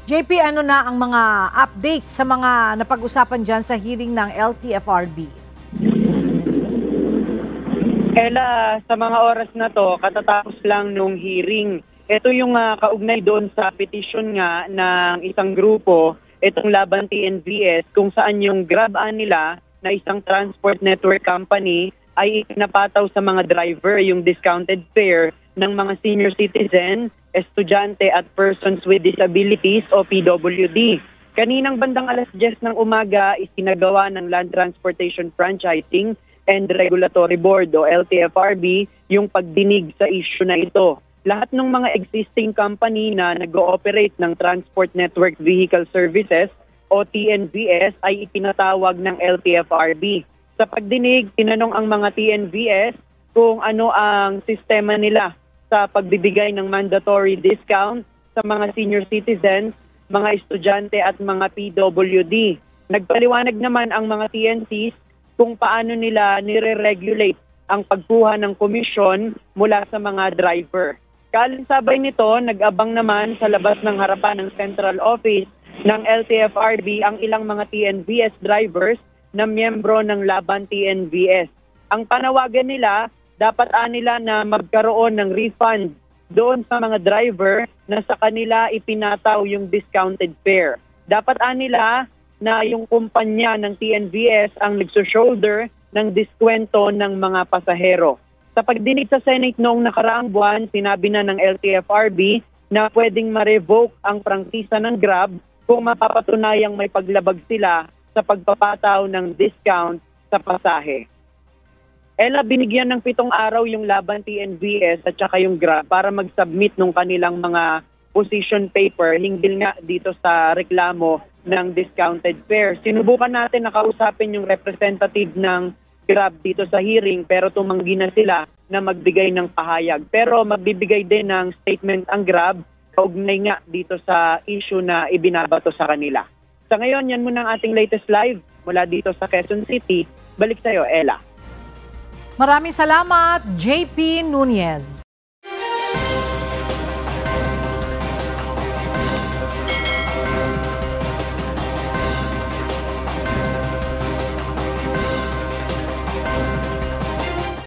JP, ano na ang mga updates sa mga napag-usapan dyan sa hearing ng LTFRB? Ella, sa mga oras na to, katatapos lang nung hearing. Ito yung kaugnay doon sa petition nga ng isang grupo, itong Laban TNVS, kung saan yung Grab-an nila na isang transport network company ay pinapataw sa mga driver yung discounted fare ng mga senior citizen, estudyante at persons with disabilities o PWD. Kaninang bandang alas 10 ng umaga, isinagawa ng Land Transportation Franchising and Regulatory Board o LTFRB yung pagdinig sa issue na ito. Lahat ng mga existing company na nag-ooperate ng Transport Network Vehicle Services o TNVS ay ipinatawag ng LTFRB. Sa pagdinig, tinanong ang mga TNVS kung ano ang sistema nila sa pagbibigay ng mandatory discount sa mga senior citizens, mga estudyante at mga PWD. Nagpaliwanag naman ang mga TNCs kung paano nila nire-regulate ang pagkuha ng komisyon mula sa mga driver. Kalinsabay nito, nag-abang naman sa labas ng harapan ng Central Office ng LTFRB ang ilang mga TNVS drivers na miyembro ng Laban TNVS. Ang panawagan nila, dapat nila na magkaroon ng refund doon sa mga driver na sa kanila ipinataw yung discounted fare. Dapat nila na yung kumpanya ng TNVS ang nagsushoulder ng diskwento ng mga pasahero. Sa pagdinig sa Senate noong nakaraang buwan, sinabi na ng LTFRB na pwedeng ma-revoke ang prangkisa ng Grab kung mapapatunayang may paglabag sila sa pagpapataw ng discount sa pasahe. Ella, binigyan ng 7 araw yung Laban TNVS at saka yung Grab para mag-submit ng kanilang mga position paper hinggil nga dito sa reklamo ng discounted fare. Sinubukan natin na kausapin yung representative ng Grab dito sa hearing pero tumanggi na sila na magbigay ng pahayag. Pero magbibigay din ng statement ang Grab kaugnay nga dito sa issue na ibinabato sa kanila. Sa ngayon, yan muna ang ating latest live mula dito sa Quezon City. Balik sa'yo, Ella. Maraming salamat, JP Nunez.